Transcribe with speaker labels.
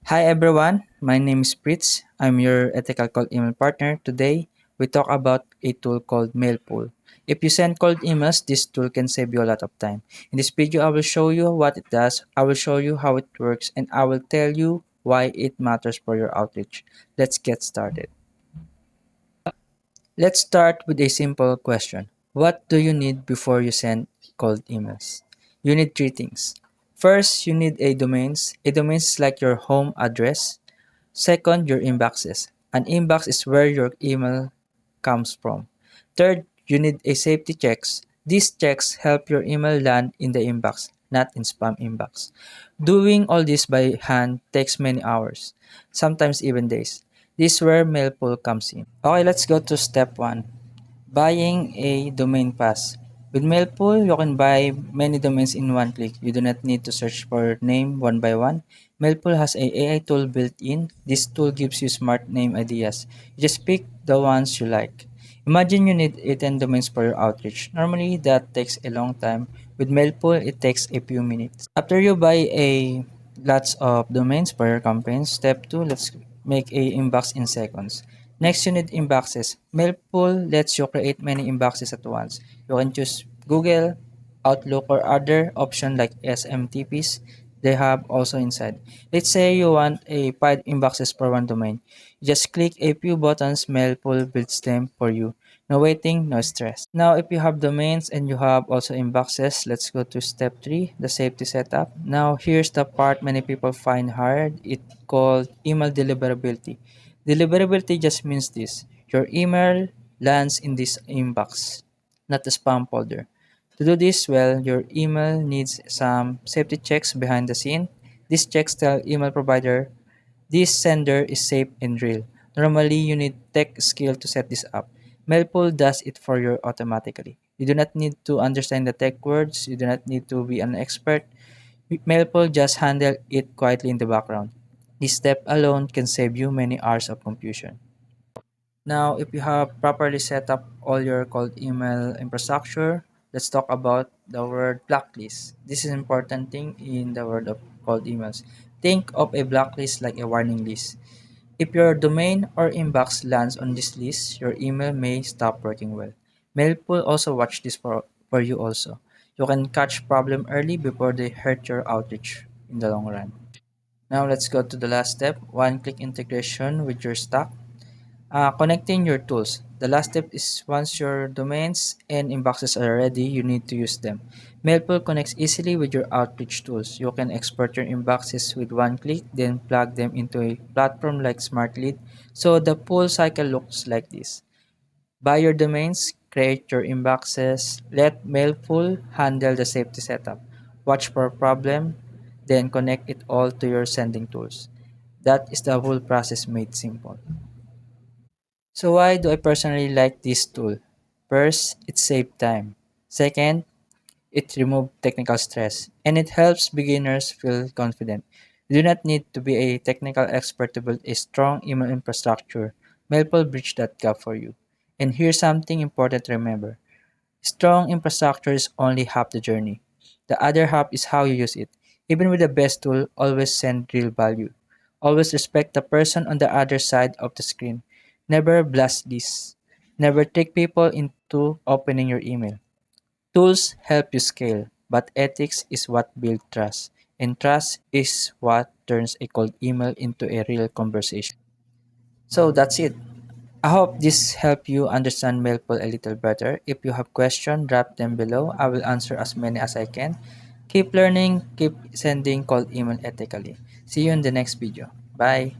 Speaker 1: Hi everyone, my name is Fritz. I'm your ethical cold email partner. Today, we talk about a tool called Mailpool. If you send cold emails, this tool can save you a lot of time. In this video, I will show you what it does, I will show you how it works, and I will tell you why it matters for your outreach. Let's get started. Let's start with a simple question. What do you need before you send cold emails? You need three things. First, you need a domains. A domain is like your home address. Second, your inboxes. An inbox is where your email comes from. Third, you need a safety checks. These checks help your email land in the inbox, not in spam inbox. Doing all this by hand takes many hours, sometimes even days. This is where Mailpool comes in. Okay, let's go to step 1. Buying a domain pass. With Mailpool, you can buy many domains in one click. You do not need to search for name one by one. Mailpool has a AI tool built in. This tool gives you smart name ideas. You just pick the ones you like. Imagine you need 10 domains for your outreach. Normally, that takes a long time. With Mailpool, it takes a few minutes. After you buy a lots of domains for your campaign, step 2, let's make a inbox in seconds. Next, you need inboxes. Mailpool lets you create many inboxes at once. You can choose Google, Outlook, or other options like SMTPs they have also inside. Let's say you want a 5 inboxes for one domain. You just click a few buttons, Mailpool builds them for you. No waiting, no stress. Now, if you have domains and you have also inboxes, let's go to step 3, the safety setup. Now, here's the part many people find hard. It's called email deliverability. Deliverability just means this. Your email lands in this inbox, not the spam folder. To do this well, your email needs some safety checks behind the scene. These checks tell email provider this sender is safe and real. Normally, you need tech skill to set this up. Mailpool does it for you automatically. You do not need to understand the tech words. You do not need to be an expert. Mailpool just handle it quietly in the background. This step alone can save you many hours of confusion. Now, if you have properly set up all your cold email infrastructure, let's talk about the word blacklist. This is an important thing in the world of cold emails. Think of a blacklist like a warning list. If your domain or inbox lands on this list, your email may stop working well. Mailpool also watch this for you also. You can catch problem early before they hurt your outreach in the long run. Now let's go to the last step, one-click integration with your stock. Connecting your tools. The last step is once your domains and inboxes are ready, you need to use them. Mailpool connects easily with your outreach tools. You can export your inboxes with one click, then plug them into a platform like SmartLead. So the full cycle looks like this. Buy your domains, create your inboxes, let Mailpool handle the safety setup. Watch for problem, then connect it all to your sending tools. That is the whole process made simple. So why do I personally like this tool? First, it saves time. Second, it removes technical stress. And it helps beginners feel confident. You do not need to be a technical expert to build a strong email infrastructure. Mailpool bridge that gap for you. And here's something important to remember. Strong infrastructure is only half the journey. The other half is how you use it. Even with the best tool, always send real value. Always respect the person on the other side of the screen. Never blast this. Never trick people into opening your email. Tools help you scale, but ethics is what builds trust. And trust is what turns a cold email into a real conversation. So that's it. I hope this helped you understand Mailpool a little better. If you have questions, drop them below. I will answer as many as I can. Keep learning, keep sending cold email ethically. See you in the next video. Bye.